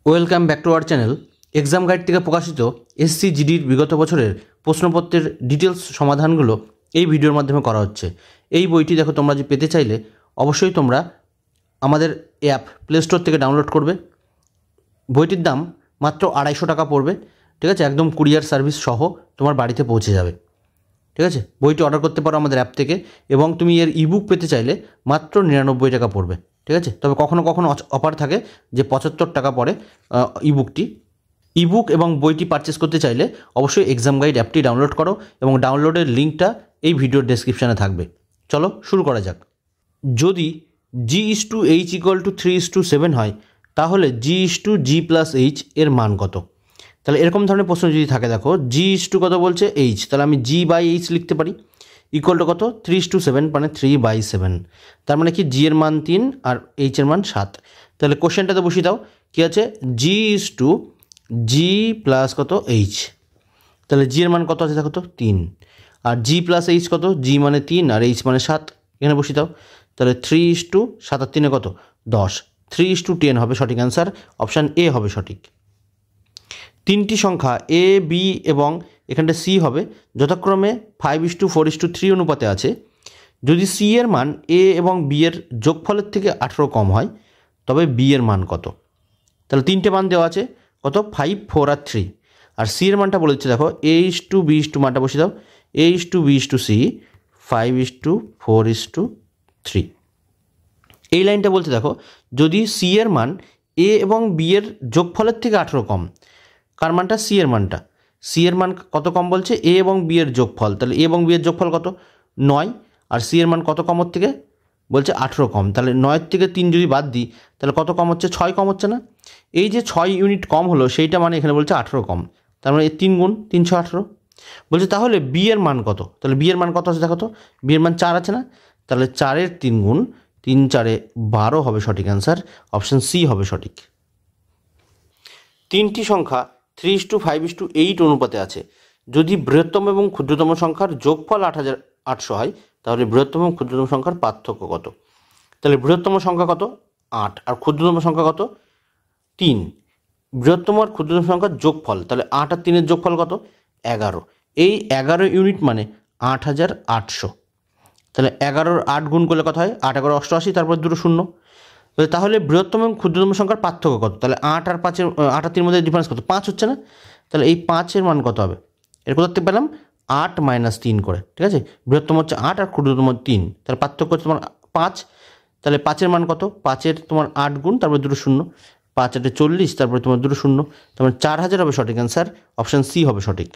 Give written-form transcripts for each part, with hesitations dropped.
Welcome back to our channel. Exam guide থেকে প্রকাশিত SC জিডির বিগত বছরের প্রশ্নপত্রের ডিটেলস সমাধানগুলো এই ভিডিওর মাধ্যমে করা হচ্ছে। এই বইটি দেখো তোমরা যে পেতে চাইলে অবশ্যই তোমরা আমাদের অ্যাপ প্লে স্টোর থেকে ডাউনলোড করবে। বইটির দাম মাত্র 250 টাকা পড়বে, ঠিক আছে? একদম কুরিয়ার সার্ভিস সহ তোমার বাড়িতে পৌঁছে যাবে, ঠিক আছে? বইটি অর্ডার করতে পারো আমাদের অ্যাপ থেকে, এবং তুমি এর ইবুক পেতে চাইলে মাত্র 99 টাকা পড়বে, ঠিক আছে? তবে কখনো কখনো অফার থাকে যে 75 টাকা পড়ে ইবুক এবং বইটি পারচেস করতে চাইলে অবশ্যই এক্সাম গাইড অ্যাপটি ডাউনলোড করো, এবং ডাউনলোডের লিঙ্কটা এই ভিডিওর ডেসক্রিপশানে থাকবে। চলো শুরু করা যাক। যদি G/H = 3:7 হয়, তাহলে G/G+H এর মান কত? তাহলে এরকম ধরনের প্রশ্ন যদি থাকে, দেখো G কত বলছে H, তাহলে আমি G/H লিখতে পারি, ইকুয়াল টু কত 3:7, মানে 3/7। তার মানে কি G এর মান 3 আর H এর মান 7। তাহলে কোশ্চেনটাতে বসিয়ে দাও, কি আছে G/G প্লাস কত H। তাহলে G এর মান কত আছে দেখো তো 3, আর G+H কত? G মানে 3 আর H মানে 7, এখানে বসিয়ে দাও। তাহলে 3:7 আর 3 কত 10, 3:10 হবে সঠিক অ্যান্সার, অপশান এ হবে সঠিক। তিনটি সংখ্যা A, B এবং এখানটা C হবে, যথাক্রমে 5:4:3 অনুপাতে আছে। যদি C এর মান A এবং B এর যোগফলের থেকে 18 কম হয়, তবে B এর মান কত? তাহলে তিনটে মান দেওয়া আছে, কত 5, 4 আর 3, আর C এর মানটা বলে দিচ্ছে দেখো A/B মানটা বসিয়ে দাও, A/B/C 5:4:3। এই লাইনটা বলছে দেখো, যদি C এর মান A এবং B এর যোগফলের থেকে 18 কম, কার মানটা? C এর মানটা। C এর মান কত কম বলছে? A এবং B এর যোগফল। তাহলে A এবং B এর যোগফল কত? 9, আর C এর মান কত কম ওর থেকে? বলছে 18 কম। তাহলে 9 থেকে 3 যদি বাদ দিই, তাহলে কত কম হচ্ছে? 6 কম হচ্ছে না? এই যে 6 ইউনিট কম হলো, সেইটা মানে এখানে বলছে 18 কম। তার মানে 3 গুণ 318 বলছে। তাহলে B এর মান কত? তাহলে B এর মান কত আছে দেখো তো, B এর মান 4 আছে না? তাহলে 4-এর 3 গুণ 3×4 = 12 হবে সঠিক অ্যান্সার, অপশান সি হবে সঠিক। তিনটি সংখ্যা 3:5:8 অনুপাতে আছে। যদি বৃহত্তম এবং ক্ষুদ্রতম সংখ্যার যোগফল 8800 হয়, তাহলে বৃহত্তম এবং ক্ষুদ্রতম সংখ্যার পার্থক্য কত? তাহলে বৃহত্তম সংখ্যা কত? 8, আর ক্ষুদ্রতম সংখ্যা কত? 3। বৃহত্তম আর ক্ষুদ্রতম সংখ্যার যোগফল, তাহলে 8 আর 3-এর যোগফল কত? 11। এই 11 ইউনিট মানে 8800। তাহলে 11-র 8 গুণ করলে কত হয়? 8×11 = 88, তারপর 2 শূন্য। তাহলে বৃহত্তম এবং ক্ষুদ্রতম সংখ্যার পার্থক্য কত? তাহলে 8 আর 3-এর মধ্যে ডিফারেন্স কত? 5 হচ্ছে না? তাহলে এই 5-এর মান কত হবে? এর কোথা থেকে পেলাম? 8 - 3 করে, ঠিক আছে? বৃহত্তম হচ্ছে 8 আর ক্ষুদ্রতম 3, তাহলে পার্থক্য হচ্ছে তোমার 5। তাহলে 5-এর মান কত? 5-এর তোমার 8 গুণ, তারপরে 2 শূন্য, 5-8 = 40, তারপরে তোমার 2 শূন্য, তারপরে 4000 হবে সঠিক অ্যান্সার, অপশান সি হবে সঠিক।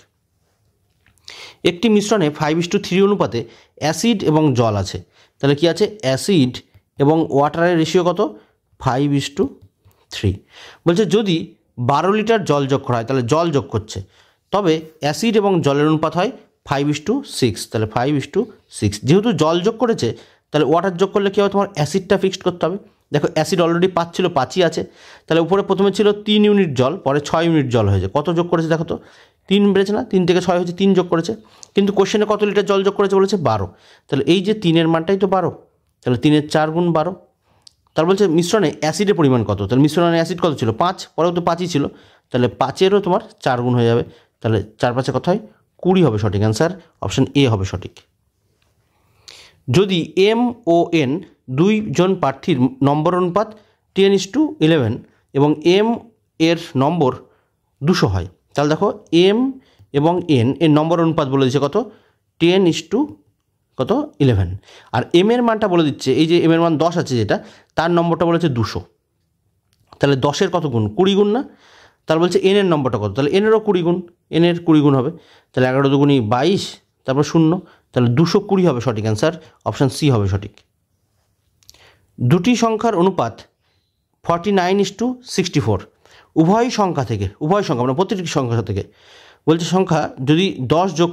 একটি মিশ্রণে 5:3 অনুপাতে অ্যাসিড এবং জল আছে। তাহলে কি আছে? অ্যাসিড এবং ওয়াটারের রেশিও কত? 5:3। বলছে যদি 12 লিটার জল যোগ করা হয়, তাহলে জল যোগ করছে, তবে অ্যাসিড এবং জলের অনুপাত হয় 5:6। তাহলে 5:6, যেহেতু জল যোগ করেছে, তাহলে ওয়াটার যোগ করলে কী হবে? তোমার অ্যাসিডটা ফিক্সড করতে হবে। দেখো অ্যাসিড অলরেডি 5 ছিল, 5ই আছে। তাহলে উপরে প্রথমে ছিল 3 ইউনিট জল, পরে 6 ইউনিট জল হয়েছে। কত যোগ করেছে দেখো তো? 3 বেড়েছে না? 3 থেকে 6 হয়েছে, 3 যোগ করেছে। কিন্তু কোশ্চেনে কত লিটার জল যোগ করেছে বলেছে? 12। তাহলে এই যে 3-এর মানটাই তো 12, তাহলে 3-এর 4 গুণ 12। তার বলছে মিশ্রণে অ্যাসিডের পরিমাণ কত? তাহলে মিশ্রণে অ্যাসিড কত ছিল? 5, পরেও তো 5ই ছিল, তাহলে 5-এরও তোমার 4 গুণ হয়ে যাবে। তাহলে 4×5 কত হয়? 20 হবে সঠিক অ্যান্সার, অপশান এ হবে সঠিক। যদি M ও N 2 জন প্রার্থীর নম্বর অনুপাত 10:11 এবং M এর নম্বর 200 হয়, তাহলে দেখো M এবং N এর নম্বর অনুপাত বলে দিচ্ছে কত? 10:11, আর M এর মানটা বলে দিচ্ছে, এই যে M এর মান 10 আছে যেটা, তার নম্বরটা বলেছে 200। তাহলে 10-এর কত গুণ? 20 গুণ না? তাহলে বলছে N এর নম্বরটা কত? তাহলে N এরও 20 গুণ, N এর 20 গুণ হবে। তাহলে 11 দুগুণী 22, তারপর 0, তাহলে 220 হবে সঠিক অ্যান্সার, অপশান সি হবে সঠিক। দুটি সংখ্যার অনুপাত 49:64, উভয় সংখ্যা মানে প্রতিটি সংখ্যা থেকে বলছে, সংখ্যা যদি 10 যোগ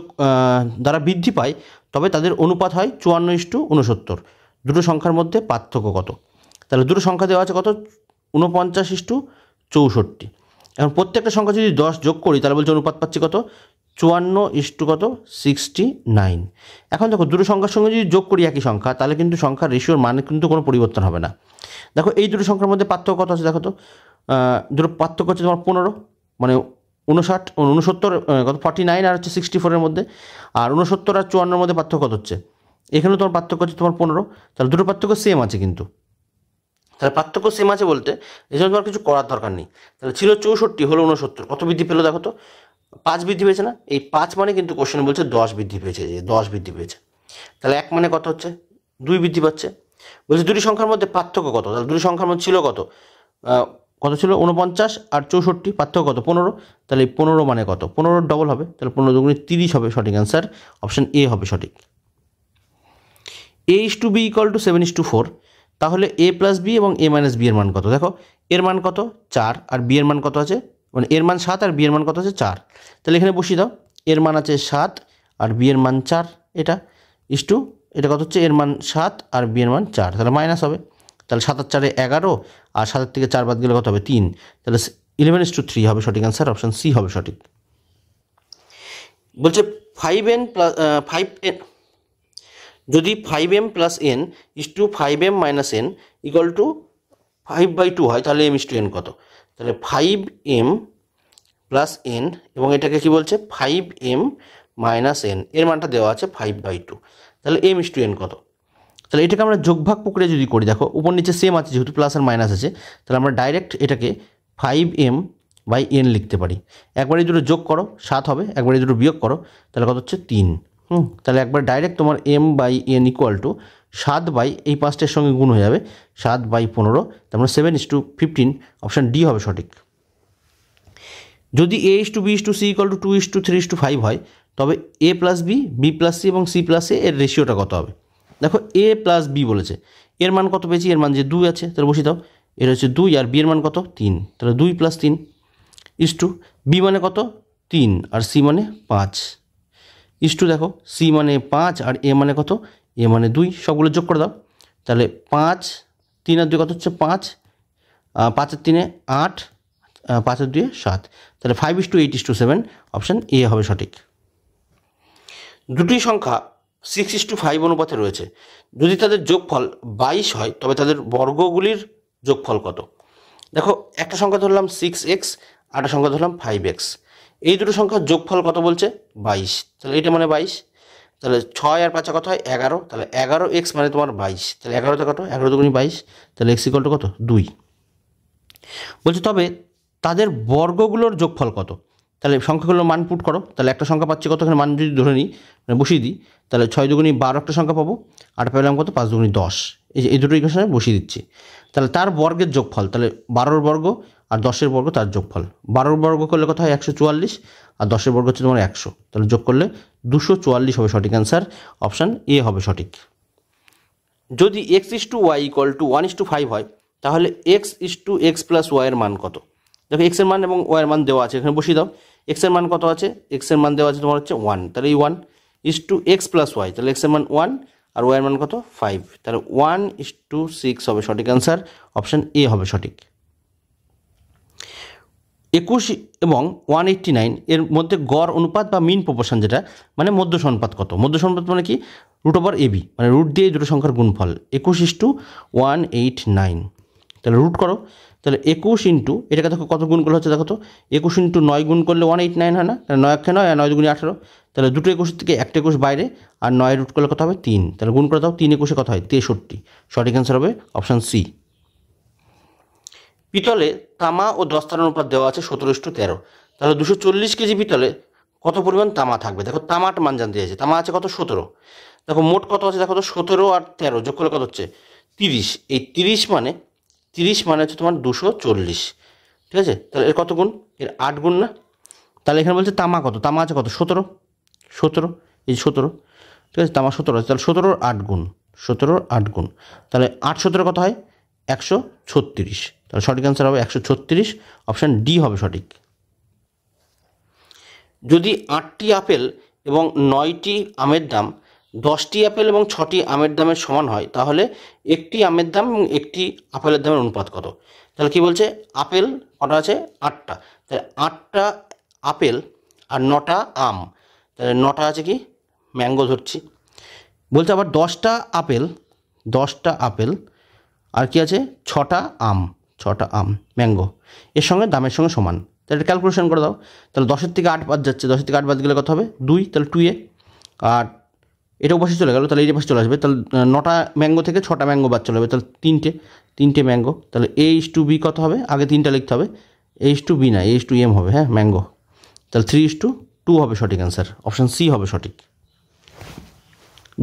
দ্বারা বৃদ্ধি পায়, তবে তাদের অনুপাত হয় 54:69। দুটো সংখ্যার মধ্যে পার্থক্য কত? তাহলে দুটো সংখ্যা দেওয়া আছে কত? 49:64। এখন প্রত্যেকটা সংখ্যা যদি 10 যোগ করি, তাহলে বলছে অনুপাত পাচ্ছি কত? 54 কত 69। এখন দেখো দুটো সংখ্যার সঙ্গে যদি যোগ করি একই সংখ্যা, তাহলে কিন্তু সংখ্যার রেশিওর মানে কিন্তু কোনো পরিবর্তন হবে না। দেখো এই দুটো সংখ্যার মধ্যে পার্থক্য কত আছে দেখো তো, দুটো পার্থক্য হচ্ছে তোমার 15, মানে 69 কত 49 আর হচ্ছে 64 মধ্যে, আর 69 আর 54 মধ্যে পার্থক্য কত হচ্ছে, এখানেও তোমার পার্থক্য হচ্ছে তোমার 15। তাহলে দুটো পার্থক্য সেম আছে কিন্তু, তাহলে পার্থক্য সেম আছে বলতে এই জন্য তোমার কিছু করার দরকার নেই। তাহলে ছিল 64 হলো 69, কত বৃদ্ধি পেলো দেখো তো, 5 বৃদ্ধি পেয়েছে না? এই 5 মানে কিন্তু কোশ্চেন বলছে 10 বৃদ্ধি পেয়েছে, যে 10 বৃদ্ধি পেয়েছে। তাহলে 1 মানে কত হচ্ছে 2 বৃদ্ধি পাচ্ছে। বলছে দুটি সংখ্যার মধ্যে পার্থক্য কত, তাহলে দুটি সংখ্যার মধ্যে ছিল কত, কত ছিল 49 আর 64, পার্থক্য কত 15। তাহলে এই 15 মানে কত, 15 ডবল হবে, তাহলে 15 দুগুণে 30 হবে সঠিক অ্যান্সার, অপশান এ হবে সঠিক। a/b = 7:4, তাহলে a + b এবং a - b এর মান কত? দেখো এর মান কত 4 আর b এর মান কত আছে, মানে এর মান 7 আর b এর মান কত আছে 4। তাহলে এখানে বসিয়ে দাও, এর মান আছে 7 আর b এর মান 4, এটা কত হচ্ছে, এর মান 7 আর b এর মান 4, তাহলে মাইনাস হবে। তাহলে 7 আর 4 11, আর 7 থেকে 4 বাদ গেলে কত হবে 3, তাহলে 11:3 হবে সঠিক অ্যান্সার, অপশান সি হবে সঠিক। বলছে 5n যদি 5m + n = 5m - n = 5/2 হয়, তাহলে m/n কত? তাহলে 5m + n এবং এটাকে কি বলছে 5m - n, এর মানটা দেওয়া আছে 5/2, তাহলে m/n কত? তাহলে এটাকে আমরা যোগভাগ প্রক্রিয়া যদি করি, দেখো উপর নিচে সেম আছে যেহেতু প্লাস আর মাইনাস আছে, তাহলে আমরা ডাইরেক্ট এটাকে 5m/n লিখতে পারি। একবারে দুটো যোগ করো 7 হবে, একবারে দুটো বিয়োগ করো তাহলে কত হচ্ছে 3। তাহলে একবার ডাইরেক্ট তোমার m/n = 7 এই 5টার সঙ্গে গুণ হয়ে যাবে 7/15, তারপরে 7:15, অপশান ডি হবে সঠিক। যদি a/b/c = 2:3:5 হয়, তবে a + b, b + c এবং c + a এর রেশিওটা কত হবে? দেখো a + b বলেছে, এর মান কত পেয়েছি, এর মান যে 2 আছে, তাহলে বসিয়ে দাও, এর হচ্ছে 2 আর b এর মান কত 3, তাহলে 2 + 3 b মানে কত 3 আর c মানে 5 দেখো c মানে 5 আর a মানে কত, a মানে 2, সবগুলো যোগ করে দাও, তাহলে 5 3 আর 2 কত হচ্ছে 5, 5 আর 3 8, 5 আর 2 7, তাহলে 5:8:7, অপশান এ হবে সঠিক। দুটি সংখ্যা 6:5 অনুপাতে রয়েছে, যদি তাদের যোগফল 22 হয় তবে তাদের বর্গগুলির যোগফল কত? দেখো একটা সংখ্যা ধরলাম 6x, আর একটা সংখ্যা ধরলাম 5x, এই দুটো সংখ্যার যোগফল কত বলছে 22, তাহলে এটা মানে 22, তাহলে 6 আর 5 কত হয় 11, তাহলে 11x মানে তোমার 22, তাহলে 11তে কত 11 দুগুণে 22, তাহলে x = কত 2। বলছে তবে তাদের বর্গগুলোর যোগফল কত? তাহলে সংখ্যাগুলোর মান পুট করো, তাহলে একটা সংখ্যা পাচ্ছি কত, এখানে মান যদি ধরে নিই মানে বসিয়ে দিই, তাহলে 6 দুগুণে 12 একটা সংখ্যা পাবো, আর পেলাম কত 5 দুগুণে 10, এই দুটো ইকুয়েশনে বসিয়ে দিচ্ছি। তাহলে তার বর্গের যোগফল, তাহলে 12 বর্গ আর 10 বর্গ তার যোগফল, 12 বর্গ করলে কত হয় 144, আর 10 বর্গ হচ্ছে তোমার 100, তাহলে যোগ করলে 244 হবে সঠিক অ্যান্সার, অপশান এ হবে সঠিক। যদি x/y = 1:5 হয়, তাহলে x/x + y এর মান কত? দেখো x এর মান এবং y এর মান দেওয়া আছে, এখানে বসিয়ে দাও, x এর মান কত আছে, x এর মান দেওয়া আছে তোমার হচ্ছে 1, তাহলে এই 1:x + y, তাহলে x এর মান 1 আর y এর মান কত 5, তাহলে 1:6 হবে সঠিক অ্যান্সার, অপশান এ হবে সঠিক। 21 এবং 189 এর মধ্যে গড় অনুপাত বা মিন প্রপোর্শন, যেটা মানে মধ্যস অনুপাত কত? মধ্যস অনুপাত মানে কি √/ab, মানে রুট দিয়ে দুটো সংখ্যার গুণফল 21:189, তাহলে রুট করো, তাহলে 21 ইন্টু এটাকে দেখো কত গুণ করলে হচ্ছে দেখো তো, 21 × 9 গুণ করলে 189 হয় না, তাহলে 9 × 9 আর 9 দুগুণে 18, তাহলে দুটো 21 থেকে একটা 21 বাইরে, আর 9 রুট করলে কত হবে 3, তাহলে গুণ করে দাও, 3 21 কত হয় 63, সঠিক অ্যান্সার হবে অপশান সি। পিতলে তামা ও দস্তার অনুপাত দেওয়া আছে 17:13, তাহলে 240 কেজি পিতলে কত পরিমাণ তামা থাকবে? দেখো তামার মান জানতে চাইছে, তামা আছে কত 17, দেখো মোট কত আছে দেখো তো 17 আর 13 যোগ করলে কত হচ্ছে 30, এই 30 মানে হচ্ছে তোমার 240, ঠিক আছে, তাহলে এর কত গুণ, এর 8 গুণ না, তাহলে এখানে বলছে তামা কত, তামা আছে কত 17, এই 17, ঠিক আছে, তামা 17 আছে, তাহলে 17 8 গুণ, 17 8 গুণ, তাহলে 8 17 কত হয় 136, তাহলে সঠিক অ্যান্সার হবে 136, অপশান ডি হবে সঠিক। যদি 8টি আপেল এবং 9টি আমের দাম 10টি আপেল এবং 6টি আমের দামের সমান হয়, তাহলে একটি আমের দাম এবং একটি আপেলের দামের অনুপাত কত? তাহলে কি বলছে, আপেল কটা আছে 8টা, তাহলে 8টা আপেল আর 9টা আম, তাহলে 9টা আছে কি ম্যাঙ্গো ধরছি। বলছে আবার 10টা আপেল আর কি আছে 6টা আম ম্যাঙ্গো এর সঙ্গে দামের সঙ্গে সমান। তাহলে ক্যালকুলেশন করে দাও। তাহলে 10-এর থেকে 8 বাদ যাচ্ছে, 10-এর থেকে 8 বাদ গেলে কত হবে 2, তাহলে 2a। আর এটাও পাশে চলে গেল, তাহলে এই পাশে চলে আসবে। তাহলে 9টা ম্যাঙ্গো থেকে 6টা ম্যাঙ্গো বাদ চলে যাবে, তাহলে 3টে ম্যাঙ্গো। তাহলে a:b কত হবে, আগে 3টা লিখতে হবে, a:b না a:m হবে, হ্যাঁ ম্যাঙ্গো। তাহলে 3:2 হবে সঠিক অ্যান্সার, অপশান সি হবে সঠিক।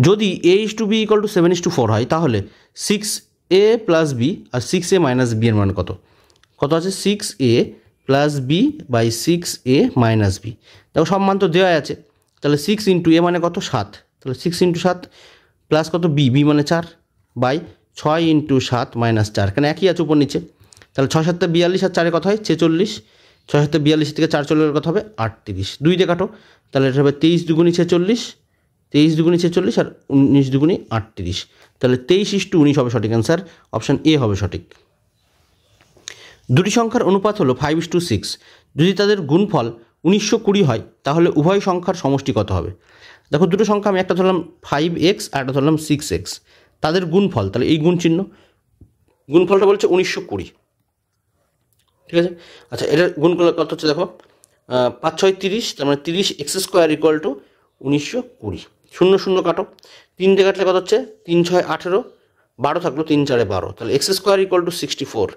যদি a:b = 7:4 হয় তাহলে 6a + b আর 6a - b এর মান কত? কত আছে 6a + b / 6a - b। দেখো সব মান তো দেওয়া আছে, তাহলে 6 × a মানে কত 7, তাহলে 6 × 7 প্লাস কত b মানে 4 বাই 6 × 7 - 4, কেন একই আছে উপর নিচে। তাহলে 6 × 7 = 42 আর 4 কত হয় 46, 6 × 7 = 42 থেকে 4 চলে গেলে কত হবে 38, 2 দিয়ে কাটো, তাহলে এটা হবে 23 × 2 = 46, 23 × 2 = 46 আর 19 × 2 = 38, তাহলে 23:19 হবে সঠিক অ্যান্সার, অপশান এ হবে সঠিক। দুটি সংখ্যার অনুপাত হলো 5:6, যদি তাদের গুণফল 1920 হয় তাহলে উভয় সংখ্যার সমষ্টি কত হবে? দেখো দুটো সংখ্যা, আমি একটা ধরলাম 5x আর একটা ধরলাম 6x, তাদের গুণফল, তাহলে এই গুণ চিহ্ন, গুণফলটা বলছে 1920, ঠিক আছে। আচ্ছা এটার গুণফল কত হচ্ছে দেখো 5 × 6 = 30, তার মানে 30x² = 1920, 0 0 কাটো, 3 দিয়ে কাটলে কত হচ্ছে 3 × 6 = 18, 12 থাকলো 3 × 4 = 12, তাহলে x² = 64,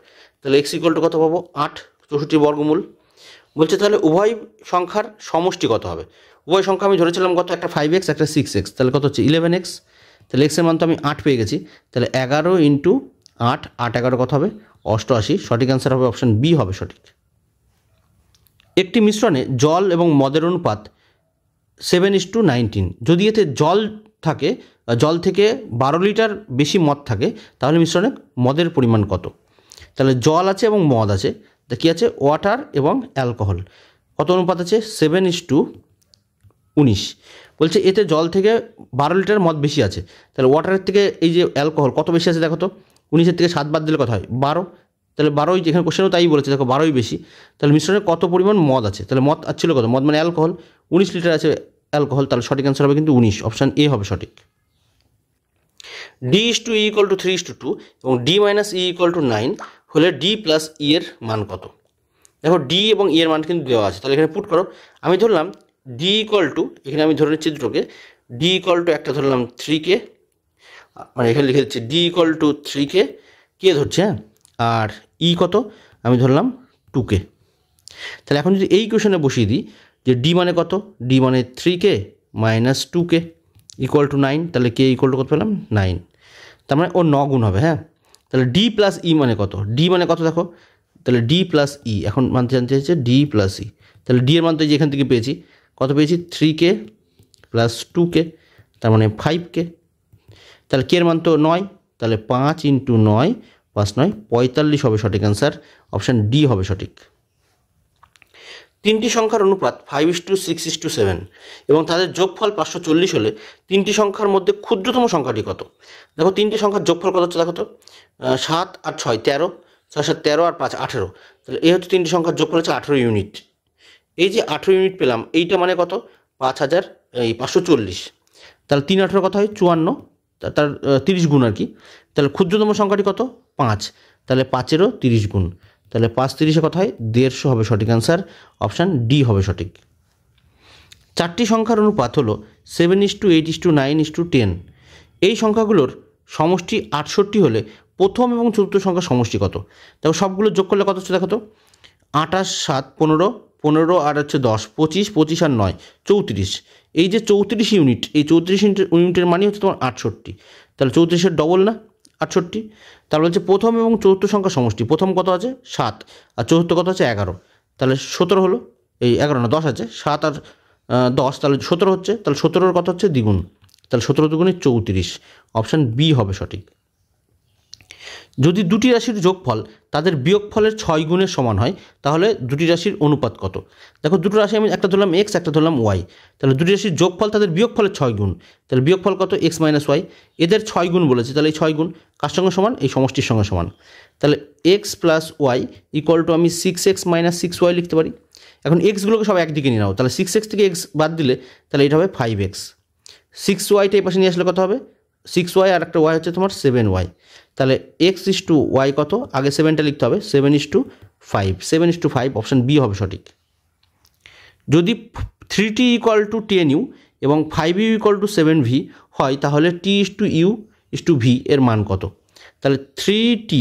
তাহলে x = কত পাবো 8, 64 বর্গমূল। বলছে তাহলে উভয় সংখ্যার সমষ্টি কত হবে? উভয় সংখ্যা আমি ধরেছিলাম কত, একটা 5x একটা 6x, তাহলে কত হচ্ছে 11x, তাহলে x এর মান তো আমি 8 পেয়ে গেছি, তাহলে 11 × 8, 8 11 কত হবে 88, সঠিক অ্যান্সার হবে অপশান বি হবে সঠিক। একটি মিশ্রণে জল এবং মদের অনুপাত 7:19, যদি এতে জল থেকে 12 লিটার বেশি মদ থাকে তাহলে মিশ্রণে মদের পরিমাণ কত? তাহলে জল আছে এবং মদ আছে, তা কী আছে ওয়াটার এবং অ্যালকোহল, কত অনুপাত আছে 7:19। বলছে এতে জল থেকে 12 লিটার মদ বেশি আছে, তাহলে ওয়াটারের থেকে এই যে অ্যালকোহল কত বেশি আছে দেখো তো, 19-এর থেকে 7 বাদ দিলে কত হয় 12, তাহলে 12ই, এখানে কোশ্চেনও তাই বলেছে দেখো 12ই বেশি, তাহলে মিশ্রণে কত পরিমাণ মদ আছে, তাহলে মদ ছিল কত, মদ মানে অ্যালকোহল, 19 লিটার আছে অ্যালকোহল, তাহলে সঠিক অ্যান্সার হবে কিন্তু 19, অপশান এ হবে সঠিক। d/e = 3:2 এবং d - e = 9 হলে d + e এর মান কত? দেখো d এবং e এর মান কিন্তু দেওয়া আছে, তাহলে এখানে পুট করো। আমি ধরলাম d = এখানে আমি ধরে নিচ্ছি দুটোকে, d = একটা ধরলাম 3k, মানে এখানে লিখে দিচ্ছি d = 3k, কে ধরছে, হ্যাঁ, আর e কত আমি ধরলাম 2k। তাহলে এখন যদি এই কোশ্চেনে বসিয়ে দিই যে d মানে কত, d মানে 3k - 2k = 9, তাহলে k = কত পেলাম 9, তার মানে ও 9 গুণ হবে, হ্যাঁ। তাহলে d + e মানে কত, d মানে কত দেখো, তাহলে d + e, এখন মানতে জানতে চাইছে d + e, তাহলে d এর মান তো এই যে এখান থেকে পেয়েছি, কত পেয়েছি 3k + 2k, তার মানে 5k, তাহলে k এর মান তো 9, তাহলে 5 × 9 5 9 45 হবে সঠিক অ্যান্সার, অপশান ডি হবে সঠিক। তিনটি সংখ্যার অনুপাত 5:6:7 এবং তাদের যোগফল 540 হলে তিনটি সংখ্যার মধ্যে ক্ষুদ্রতম সংখ্যাটি কত? দেখো তিনটি সংখ্যার যোগফল কত হচ্ছে দেখো তো, 7 আর 6 13, 6 7 13 আর 5 18, তাহলে এই হচ্ছে তিনটি সংখ্যার যোগফল হচ্ছে 18 ইউনিট। এই যে 18 ইউনিট পেলাম, এইটা মানে কত 540, তাহলে 3 18 কত হয় 54, তার 30 গুণ আর কি, তাহলে ক্ষুদ্রতম সংখ্যাটি কত 5, তাহলে 5-এরও 30 গুণ, তাহলে 5 30-এ কত হয় 150 হবে সঠিক অ্যান্সার, অপশান ডি হবে সঠিক। চারটি সংখ্যার অনুপাত হলো 7:8:9:10, এই সংখ্যাগুলোর সমষ্টি 68 হলে প্রথম এবং চতুর্থ সংখ্যার সমষ্টি কত? দেখো সবগুলো যোগ করলে কত হচ্ছে দেখো তো, 28 7 15, 15 আর হচ্ছে 10 25, 25 আর 9 34, এই যে 34 ইউনিট, এই 34 ইউনিটের মানে হচ্ছে তোমার 68, তাহলে 34-এর ডবল না 68, তারপর হচ্ছে প্রথম এবং চতুর্থ সংখ্যার সমষ্টি, প্রথম কত আছে 7 আর চতুর্থ কত আছে 11, তাহলে 17 হলো, এই 11 না 10 আছে, 7 আর 10 তাহলে 17 হচ্ছে, তাহলে 17-এর কত হচ্ছে দ্বিগুণ, তাহলে 17 দুগুণে 34, অপশান বি হবে সঠিক। যদি দুটি রাশির যোগফল তাদের বিয়োগফলের 6 গুণের সমান হয় তাহলে দুটি রাশির অনুপাত কত? দেখো দুটো রাশি আমি একটা ধরলাম এক্স একটা ধরলাম ওয়াই, তাহলে দুটি রাশির যোগফল তাদের বিয়োগফলের 6 গুণ, তাহলে বিয়োগফল কত x - y, এদের 6 গুণ বলেছে, তাহলে এই 6 গুণ কার সঙ্গে সমান, এই সমষ্টির সঙ্গে সমান, তাহলে x + y = আমি 6x - 6y লিখতে পারি, এখন এক্সগুলোকে সব একদিকে নিয়ে নাও, তাহলে 6x থেকে এক্স বাদ দিলে তাহলে এটা হবে 5x। 6yটা এই পাশে নিয়ে আসলে কত হবে, 6y আর একটা ওয়াই হচ্ছে তোমার 7y। তাহলে x/y কত, আগে 7টা লিখতে হবে, 7:5, 7:5 অপশান বি হবে সঠিক। যদি 3t = 10u এবং 5u = 7v হয় তাহলে t/u/v এর মান কত? তাহলে 3t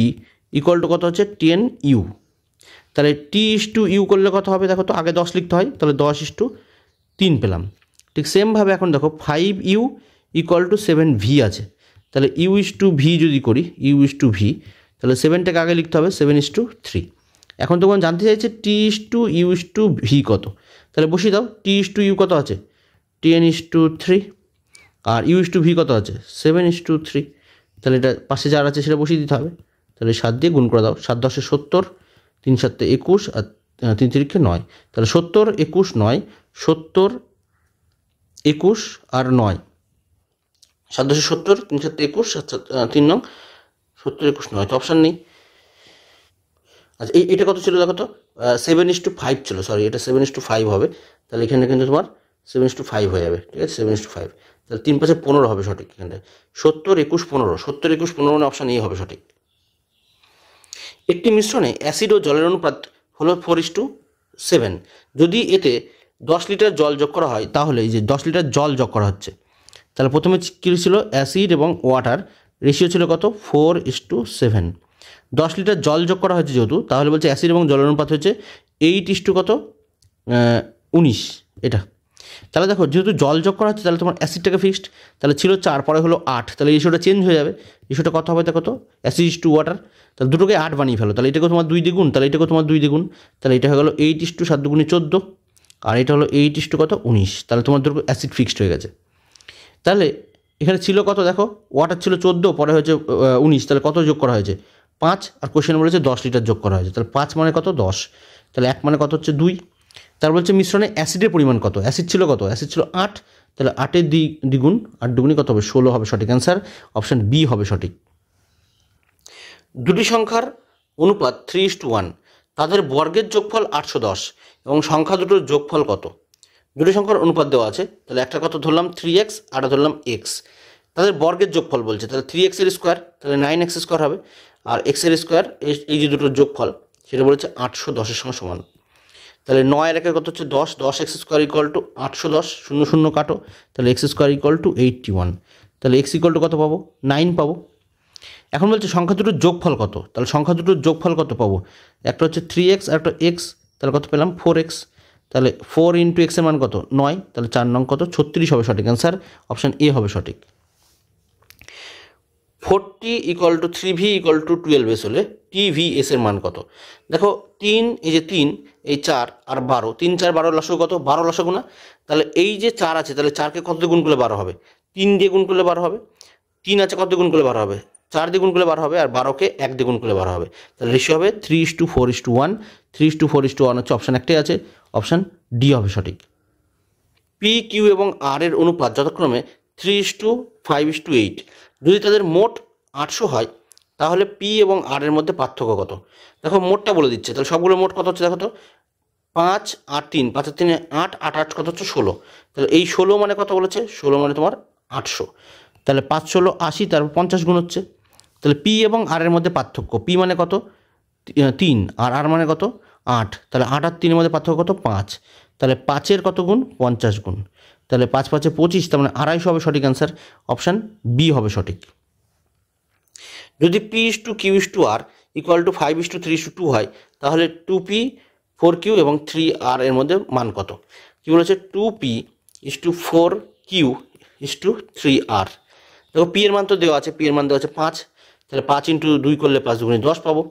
= কত হচ্ছে 10u, তাহলে t/u করলে কত হবে দেখো তো, আগে 10 লিখতে হয়, তাহলে 10:3 পেলাম। ঠিক সেমভাবে এখন দেখো 5u = 7v আছে, তাহলে u/v যদি করি, u/v, তাহলে 7টাকে আগে লিখতে হবে, 7:3। এখন তখন জানতে চাইছে t/u/v কত, তাহলে বসিয়ে দাও, t/u কত আছে 10:3 আর u/v কত আছে 7:3, তাহলে এটা পাশে যার আছে সেটা বসিয়ে দিতে হবে। তাহলে 7 দিয়ে গুণ করে দাও, 7 × 10 = 70, 3 × 7 = 21 আর 3 × 3 = 9, তাহলে 70, 21, 9, 70, 21 আর 9, 7 × 10 = 70, 3 × 7 = 21, 3 নং 70, 21, 9, তো অপশান নেই। আচ্ছা এটা কত ছিল দেখো তো, 7:5 ছিল, সরি এটা 7:5 হবে, তাহলে এখানে কিন্তু তোমার 7:5 হয়ে যাবে, ঠিক আছে 7:5, তাহলে 3 × 5 = 15 হবে সঠিক এখানটায়, 70, 21, 15, 70, 21, 15 মানে অপশান এই হবে সঠিক। একটি মিশ্রণে অ্যাসিড ও জলের অনুপাত হলো 4:7, যদি এতে 10 লিটার জল যোগ করা হয় তাহলে এই যে 10 লিটার জল যোগ করা হচ্ছে, তাহলে প্রথমে কী ছিল, অ্যাসিড এবং ওয়াটার রেশিও ছিল কত 4:7, 10 লিটার জল যোগ করা হয়েছে যেহেতু, তাহলে বলছে অ্যাসিড এবং জলের অনুপাত হচ্ছে 8:19 এটা। তাহলে দেখো যেহেতু জল যোগ করা হচ্ছে তাহলে তোমার অ্যাসিডটাকে ফিক্সড, তাহলে ছিল 4, পরে হলো 8, তাহলে রেশিওটা চেঞ্জ হয়ে যাবে, রেশিওটা কত হবে দেখো তো, অ্যাসিড/ওয়াটার, তাহলে দুটোকে 8 বানিয়ে ফেলো, তাহলে এটাকে তোমার 2 দ্বিগুণ, তাহলে এটাকে তোমার 2 দ্বিগুণ, তাহলে এটা হয়ে গেলো 8:7 × 14 আর এটা হলো 8:19, তাহলে তোমার দুটো অ্যাসিড ফিক্সড হয়ে গেছে। তাহলে এখানে ছিল কত দেখো, ওয়াটার ছিল 14, পরে হয়েছে 19, তাহলে কত যোগ করা হয়েছে 5, আর কোশ্চেন বলেছে 10 লিটার যোগ করা হয়েছে, তাহলে 5 মানে কত 10, তাহলে 1 মানে কত হচ্ছে 2। তার বলছে মিশ্রণে অ্যাসিডের পরিমাণ কত, অ্যাসিড ছিল কত, অ্যাসিড ছিল 8, তাহলে 8-এর দ্বিগুণ, 8 দুগুণই কত হবে 16 হবে সঠিক অ্যান্সার, অপশান বি হবে সঠিক। দুটি সংখ্যার অনুপাত 3:1, তাদের বর্গের যোগফল 810 এবং সংখ্যা দুটোর যোগফল কত? দুটি সংখ্যার অনুপাত দেওয়া আছে, তাহলে একটা কত ধরলাম 3x আর ধরলাম x, তাদের বর্গের যোগফল বলছে, তাহলে 3x² তাহলে 9x² হবে, আর x² এই যে দুটোর যোগফল সেটা বলেছে 810 এর সঙ্গে সমান, তাহলে 9 আর 1 কত হচ্ছে 10, 10x² = 810, 0 0 কাটো, তাহলে x² = 81, তাহলে x কত পাবো 9 পাবো। এখন বলছে সংখ্যা দুটোর যোগফল কত, তাহলে সংখ্যা দুটোর যোগফল কত পাবো, একটা হচ্ছে 3x আর একটা x, তাহলে কত পেলাম 4x, তাহলে 4 × x এর মান কত 9, তাহলে 4 নং কত 36 হবে সঠিক অ্যান্সার, অপশান এ হবে সঠিক। 40 = 3v = 12s হলে tvs এর মান কত? দেখো 3, এই যে 3, এই 4 আর 12, 3, 4, 12 লসাগু কত 12 লসাগু না, তাহলে এই যে 4 আছে তাহলে 4কে কত দিয়ে গুণ করলে 12 হবে, 3 দিয়ে গুণ করলে 12 হবে, 3 আছে কত দিয়ে গুণ করলে 12 হবে, 4 দিয়ে গুণ করলে 12 হবে, আর 12কে 1 দিয়ে গুণ করলে 12 হবে, তাহলে রেশিও হবে 3:4:1, 3:4:1 হচ্ছে অপশান একটাই আছে, অপশান ডি হবে সঠিক। পি, কিউ এবং আর এর অনুপাত যথাক্রমে 3:5:8, যদি তাদের মোট 800 হয় তাহলে পি এবং আর এর মধ্যে পার্থক্য কত? দেখো মোটটা বলে দিচ্ছে, তাহলে সবগুলো মোট কত হচ্ছে দেখো তো, 5 আর 3, 5 আর 3 8, 8 8 কত হচ্ছে 16, তাহলে এই 16 মানে কত বলেছে, 16 মানে তোমার 800, তাহলে 5 16 80, তারপর 50 গুণ হচ্ছে, তাহলে পি এবং আর এর মধ্যে পার্থক্য, পি মানে কত 3 আর আর মানে কত 8, তাহলে 8 আর 3 এর মধ্যে পার্থক্য কত 5, তাহলে 5-এর কত গুণ 50 গুণ, তাহলে 5 5 25, তার মানে 250 হবে সঠিক অ্যান্সার, অপশান বি হবে সঠিক। যদি p/q/r = 5:3:2 হয় তাহলে 2p 4q এবং 3r এর মধ্যে মান কত? কি বলেছে 2p/4q/3r, দেখো p এর মান তো দেওয়া আছে, p এর মান দেওয়া আছে 5, তাহলে 5 × 2 করলে 5 2 10 পাবো,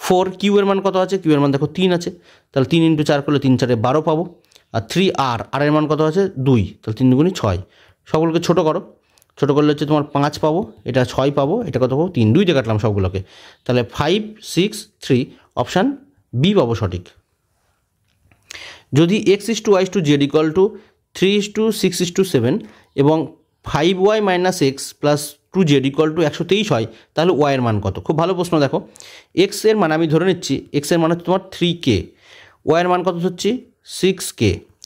4q এর মান কত আছে, q এর মান দেখো 3 আছে, তাহলে 3 × 4 করলে 3 4 12 পাবো, আর 3r আর এর মান কত আছে 2, তাহলে 3 2 6, সবগুলোকে ছোটো করো, ছোটো করলে হচ্ছে তোমার 5 পাবো, এটা 6 পাবো, এটা কত পাবো 3, 2 দিয়ে কাটলাম সবগুলোকে, তাহলে 5 6 3, অপশান বি পাবো সঠিক। যদি x/y/z = 3:6:7 এবং 5y - x + 2z = 123 হয় তাহলে y এর মান কত? খুব ভালো প্রশ্ন। দেখো x এর মান আমি ধরে নিচ্ছি, x এর মান হচ্ছে তোমার 3k, y এর মান কত হচ্ছে 6k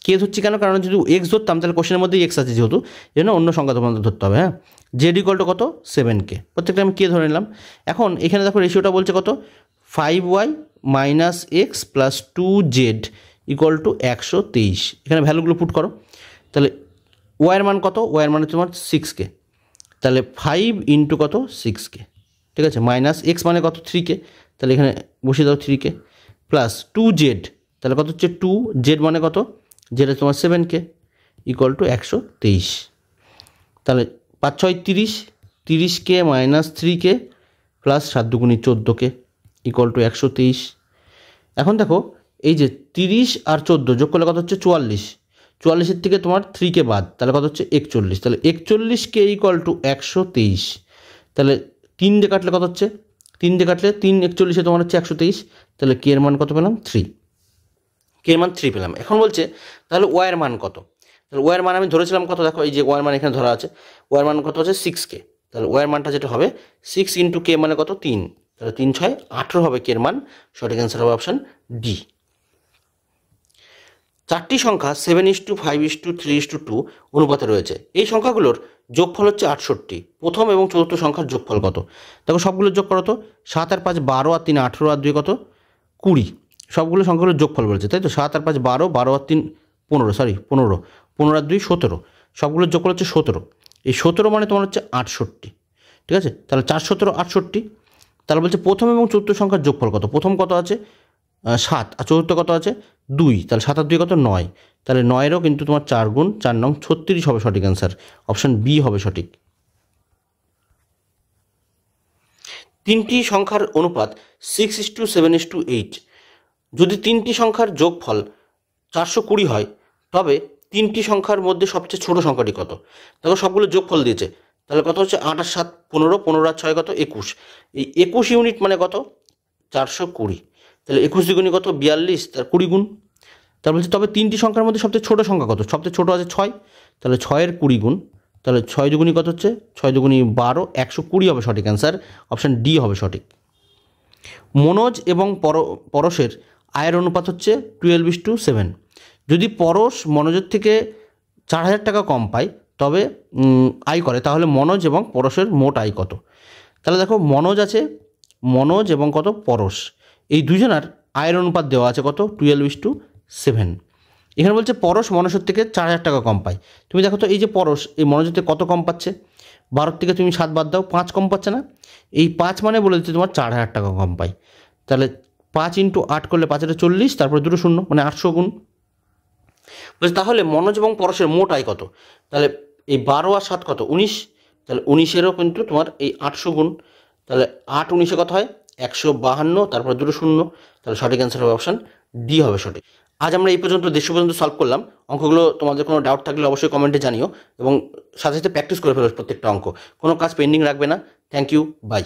কে ধরছি কেন, কারণ যদি এক্স ধরতাম তাহলে কোশ্চেনের মধ্যে এক্স আছে যেহেতু, এই জন্য অন্য সংখ্যা তোমাদের ধরতে হবে। হ্যাঁ, জেড ইকুয়াল টু কত 7k, প্রত্যেকটা আমি কে ধরে নিলাম। এখন এখানে দেখো রেশিওটা বলছে কত 5y minus x plus 2z equal to 123। এখানে ভ্যালুগুলো পুট করো, তাহলে ওয়াইয়ের মান কত, ওয়াইয়ের মান তোমার 6k, তাহলে 5 ইন্টু কত 6k, ঠিক আছে, মাইনাস এক্স মানে কত 3k, তাহলে এখানে বসিয়ে দাও 3k, প্লাস 2z, তাহলে কত হচ্ছে 2z মানে কত, যেটা তোমার 7k ইকুয়াল টু 123। তাহলে 5 6 30, 30k minus 3k plus 7 দুগুণি 14k equal to 123। এখন দেখো এই যে 30 আর 14 যোগ করলে কত হচ্ছে 44, 44-এর থেকে তোমার 3k বাদ, তাহলে কত হচ্ছে 41, তাহলে 41k ইকুয়াল টু 123। তাহলে 3 দিয়ে কাটলে কত হচ্ছে, 3 দিয়ে কাটলে 3 41-এ তোমার হচ্ছে 123, তাহলে কে এর মান কত পেলাম 3, কে এর মান 3 পেলাম। এখন বলছে তাহলে ওয়াইয়ের মান কত, তাহলে ওয়াইয়ের মান আমি ধরেছিলাম কত, দেখো এই যে ওয়াইয়ের মান এখানে ধরা আছে, ওয়াইয়ের মান কত হচ্ছে 6k, তাহলে ওয়াইয়ের মানটা যেটা হবে 6 ইন্টু কে মানে কত 3, তাহলে 3 6 18 হবে কে এর মান, সঠিক অ্যান্সার হবে অপশান ডি। চারটি সংখ্যা 7:5:3:2 অনুপাতে রয়েছে, এই সংখ্যাগুলোর যোগফল হচ্ছে 68, প্রথম এবং চতুর্থ সংখ্যার যোগফল কত। দেখো সবগুলোর যোগ করো তো, 7 আর 5 12 আর 3 18 আর 2 কত 20, সবগুলো সংখ্যাগুলোর যোগফল বলেছে, তাই তো। 7 আর 5 12, 12 আর 3 15, 15 আর 2 17, সবগুলোর যোগফল হচ্ছে 17, এই 17 মানে তোমার হচ্ছে 68, ঠিক আছে। তাহলে 4 17 68, তাহলে বলছে প্রথম এবং চতুর্থ সংখ্যার যোগফল কত, প্রথম কত আছে 7 আর চতুর্থ কত আছে 2, তাহলে 7 আর 2 কত 9, তাহলে 9-এরও কিন্তু তোমার 4 গুণ 4 9 36 হবে সঠিক অ্যান্সার, অপশান বি হবে সঠিক। তিনটি সংখ্যার অনুপাত 6:7:8, যদি তিনটি সংখ্যার যোগফল 420 হয় তবে তিনটি সংখ্যার মধ্যে সবচেয়ে ছোট সংখ্যাটি কত। দেখো সবগুলো যোগফল দিয়েছে, তাহলে কত হচ্ছে 8 আর 7 15, 15 আর 6 কত 21, এই 21 ইউনিট মানে কত 420, তাহলে 21 দ্বিগুণী কত 42, তার 20 গুণ। তার বলছে তবে তিনটি সংখ্যার মধ্যে সবচেয়ে ছোট সংখ্যা কত, সবচেয়ে ছোট আছে 6, তাহলে 6-এর 20 গুণ, তাহলে 6 দুগুণী কত হচ্ছে 6 দুগুণী 12, 120 হবে সঠিক অ্যান্সার, অপশান ডি হবে সঠিক। মনোজ এবং পরশের আয়ের অনুপাত হচ্ছে 12:7, যদি পরশ মনোজের থেকে 4000 টাকা কম পায় তবে আয় করে, তাহলে মনোজ এবং পরশের মোট আয় কত। তাহলে দেখো মনোজ আছে, মনোজ এবং কত পরশ, এই দুজনার আয়ের অনুপাত দেওয়া আছে কত 12:7। এখানে বলছে পরশ মনোজের থেকে 4000 টাকা কম পায়, তুমি দেখো তো এই যে পরশ এই মনোজের থেকে কত কম পাচ্ছে, 12 থেকে তুমি 7 বাদ দাও, 5 কম পাচ্ছে না, এই 5 মানে বলে দিচ্ছে তোমার 4000 টাকা কম পায়, তাহলে 5 ইন্টু 8 করলে 5 এটা 40, তারপরে 2 শূন্য মানে 800 গুণ। বলছে তাহলে মনোজ এবং পরশের মোট আয় কত, তাহলে এই 12 আর 7 কত 19, তাহলে 19-এরও কিন্তু তোমার এই 800 গুণ, তাহলে 8 19-এ কত হয় 152, তারপরে 2 শূন্য, তাহলে সঠিক অ্যান্সার হবে অপশান ডি হবে সঠিক। আজ আমরা এই পর্যন্ত 150 পর্যন্ত সলভ করলাম। অঙ্কগুলো তোমাদের কোনো ডাউট থাকলে অবশ্যই কমেন্টে জানিও এবং সাথে সাথে প্র্যাকটিস করে ফেলো প্রত্যেকটা অঙ্ক, কোনো কাজ পেন্ডিং রাখবে না। Thank you, by.